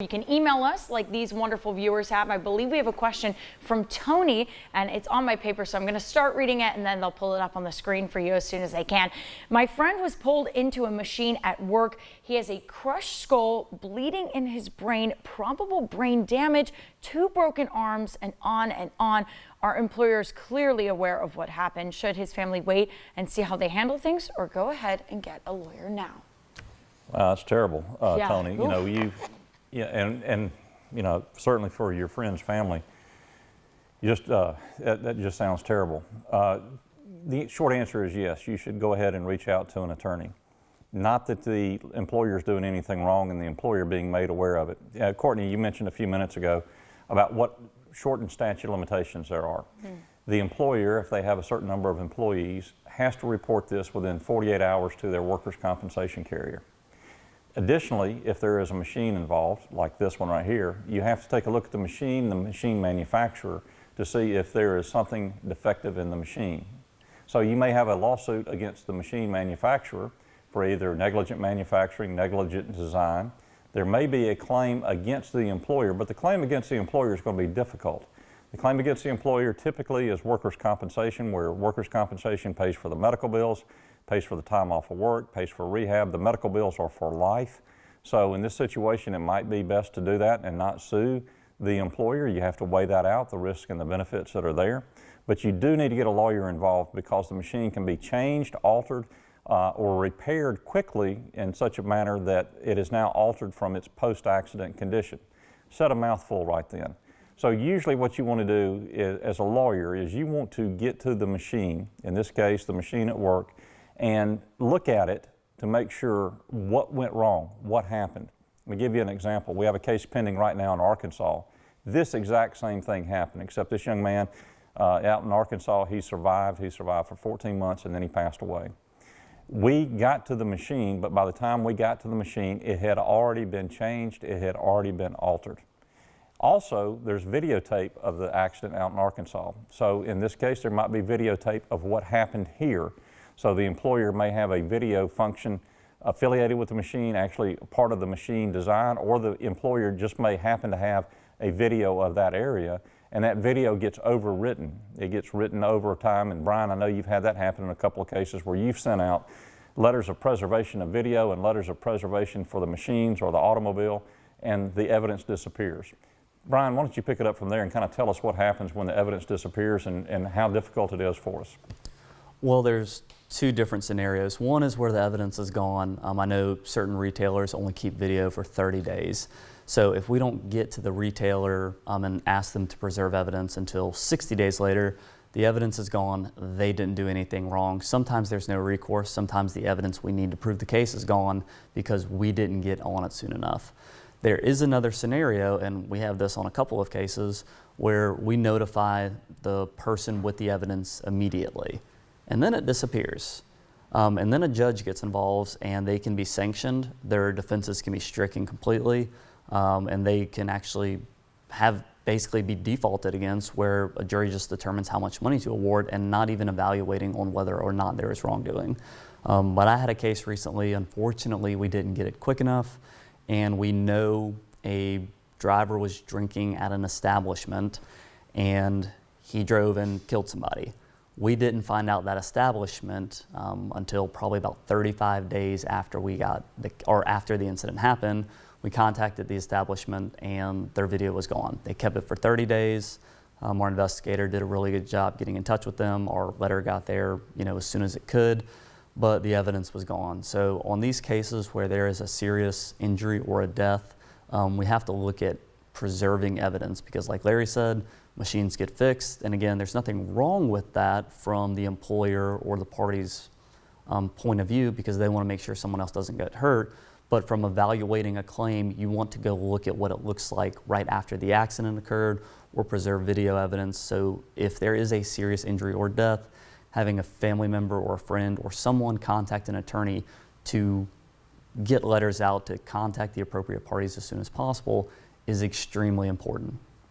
You can email us like these wonderful viewers have. I believe we have a question from Tony, and it's on my paper, so I'm going to start reading it and then they'll pull it up on the screen for you as soon as they can. My friend was pulled into a machine at work. He has a crushed skull, bleeding in his brain, probable brain damage, 2 broken arms, and on and on. Our employer is clearly aware of what happened. Should his family wait and see how they handle things, or go ahead and get a lawyer now? That's terrible, Yeah. Tony. You know, yeah, and you know, certainly for your friend's family, that just sounds terrible. The short answer is yes, you should go ahead and reach out to an attorney. Not that the employer is doing anything wrong and the employer being made aware of it. Courtney, you mentioned a few minutes ago about what shortened statute of limitations there are. The employer, if they have a certain number of employees, has to report this within 48 hours to their workers' compensation carrier. Additionally, if there is a machine involved, like this one right here, you have to take a look at the machine manufacturer, to see if there is something defective in the machine. So you may have a lawsuit against the machine manufacturer for either negligent manufacturing, negligent design. There may be a claim against the employer, but the claim against the employer is going to be difficult. The claim against the employer typically is workers' compensation, where workers' compensation pays for the medical bills, pays for the time off of work, pays for rehab. The medical bills are for life. So in this situation, it might be best to do that and not sue the employer. You have to weigh that out, the risks and the benefits that are there. But you do need to get a lawyer involved, because the machine can be changed, altered, or repaired quickly in such a manner that it is now altered from its post-accident condition. Said a mouthful right then. So usually what you want to do is, as a lawyer, is you want to get to the machine, in this case the machine at work, and look at it to make sure what went wrong, what happened. Let me give you an example. We have a case pending right now in Arkansas. This exact same thing happened, except this young man out in Arkansas, he survived for 14 months and then he passed away. We got to the machine, but by the time we got to the machine, it had already been changed, it had already been altered. Also, there's videotape of the accident out in Arkansas. So in this case, there might be videotape of what happened here. So the employer may have a video function affiliated with the machine, actually part of the machine design, or the employer just may happen to have a video of that area, and that video gets overwritten. It gets written over time, and Brian, I know you've had that happen in a couple of cases where you've sent out letters of preservation of video and letters of preservation for the machines or the automobile, and the evidence disappears. Brian, why don't you pick it up from there and kind of tell us what happens when the evidence disappears and how difficult it is for us? Well, there's 2 different scenarios. One is where the evidence is gone. I know certain retailers only keep video for 30 days. So if we don't get to the retailer and ask them to preserve evidence until 60 days later, the evidence is gone, they didn't do anything wrong. Sometimes there's no recourse. Sometimes the evidence we need to prove the case is gone because we didn't get on it soon enough. There is another scenario, and we have this on a couple of cases, where we notify the person with the evidence immediately, and then it disappears. And then a judge gets involved and they can be sanctioned. Their defenses can be stricken completely, and they can actually basically be defaulted against, where a jury just determines how much money to award and not even evaluating on whether or not there is wrongdoing. But I had a case recently, unfortunately we didn't get it quick enough, and we know a driver was drinking at an establishment and he drove and killed somebody. We didn't find out that establishment until probably about 35 days after after the incident happened. We contacted the establishment and their video was gone. They kept it for 30 days. Our investigator did a really good job getting in touch with them. Our letter got there, as soon as it could, but the evidence was gone. So on these cases where there is a serious injury or a death, we have to look at preserving evidence, because like Larry said, machines get fixed, and again, there's nothing wrong with that from the employer or the party's point of view, because they want to make sure someone else doesn't get hurt. But from evaluating a claim, you want to go look at what it looks like right after the accident occurred, or preserve video evidence. So if there is a serious injury or death, having a family member or a friend or someone contact an attorney to get letters out to contact the appropriate parties as soon as possible is extremely important.